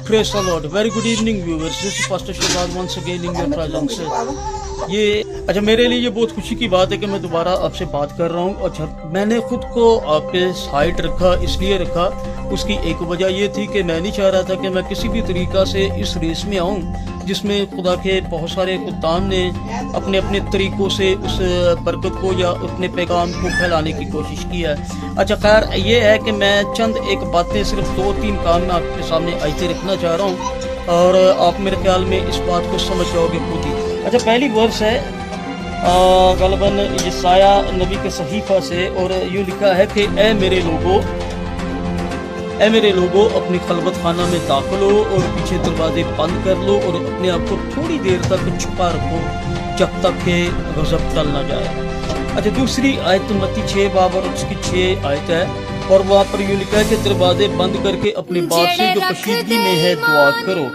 Praise the Lord. Very good evening, viewers. This is Pastor Shahbaz once again in your presence. ये अच्छा मेरे लिए ये बहुत खुशी की बात है कि मैं दोबारा आपसे बात कर रहा हूँ। अच्छा मैंने खुद को आप पे साइड रखा, इसलिए रखा, उसकी एक वजह ये थी कि मैं नहीं चाह रहा था कि मैं किसी भी तरीक़ा से इस रेस में आऊँ जिसमें खुदा के बहुत सारे खुदाम ने अपने अपने तरीक़ों से उस बरकत को या अपने पैगाम को फैलाने की कोशिश की है। अच्छा खैर ये है कि मैं चंद एक बातें, सिर्फ 2-3 काम मैं आपके सामने ऐसे रखना चाह रहा हूँ और आप मेरे ख्याल में इस बात को समझ जाओगे खुद ही। अच्छा पहली वर्स है गलबन यसाया नबी के सहीफा से और यूँ लिखा है कि ए मेरे लोगों अपनी खलबत खाना में दाखिल हो और पीछे दरवाजे बंद कर लो और अपने आप को थोड़ी देर तक छुपा रखो जब तक कि गज़ब टल ना जाए। अच्छा दूसरी आयत मत्ती 6 बाब और उसकी 6 आयत है और वहाँ पर यूँ लिखा है कि दरवाजे बंद करके अपने बाप से जो कशीदगी में है दुआ करो।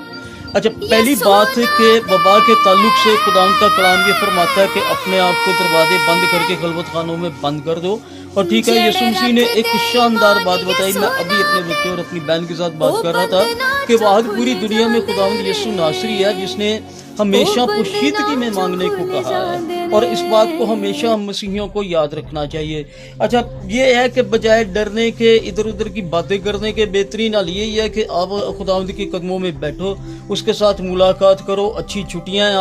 अच्छा पहली बात के वबा के ताल्लुक से खुदा का कलाम ये फरमाता है कि अपने आप को दरवाजे बंद करके खलवत खानों में बंद कर दो। और ठीक है, यीशु मसीह ने एक शानदार बात बताई। मैं अभी अपने बच्चे और अपनी बहन के साथ बात कर रहा था कि वाहिद पूरी दुनिया में खुदावंद यीशु नासरी है जिसने हमेशा पोशीदगी में मांगने को कहा है और इस बात को हमेशा हम मसीहियों को याद रखना चाहिए। अच्छा ये है कि बजाय डरने के, इधर उधर की बातें करने के, बेहतरीन हाल यही है कि आप खुदावंद के कदमों में बैठो, उसके साथ मुलाकात करो। अच्छी छुट्टियां हैं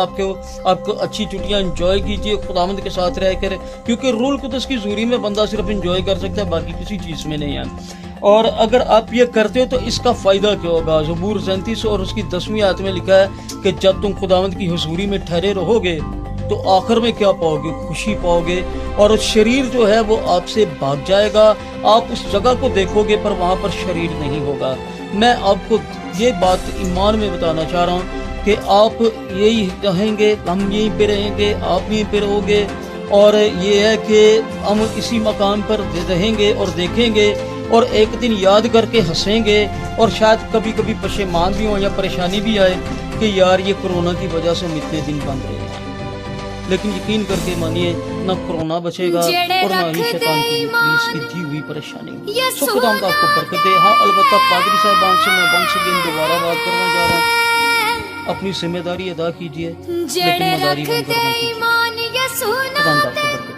आपको अच्छी छुट्टियां एंजॉय कीजिए खुदावंद के साथ रह कर, क्योंकि रूल कुदस की ज़ूरी में बंदा सिर्फ एंजॉय कर सकता है, बाकी किसी चीज़ में नहीं है। और अगर आप ये करते हो तो इसका फ़ायदा क्या होगा? ज़बूर 37 और उसकी 10वीं आयत में लिखा है कि जब तुम खुदावंद की हुजूरी में ठहरे रहोगे तो आखिर में क्या पाओगे? खुशी पाओगे और शरीर जो है वो आपसे भाग जाएगा। आप उस जगह को देखोगे पर वहाँ पर शरीर नहीं होगा। मैं आपको ये बात ईमान में बताना चाह रहा हूँ कि आप यही रहेंगे, हम यहीं पे रहेंगे, आप यहीं पे रहोगे और ये है कि हम इसी मकाम पर रहेंगे और देखेंगे और एक दिन याद करके हंसेंगे और शायद कभी कभी पशेमान भी हों या परेशानी भी आए कि यार ये कोरोना की वजह से हम इतने दिन बंद रहे हैं। लेकिन यकीन करके मानिए ना कोरोना बचेगा और ना ही शैतान की पुलिस की दी हुई परेशानी। सो खुदा आपको बरकत दे। हाँ अलबत्ता पादरी साहबान से मैं वंस अगेन दोबारा बात करना जा रहा हूँ, अपनी जिम्मेदारी अदा कीजिए लेकिन मदारी बंद करना कीजिए। खुदा आपको बरकत दे।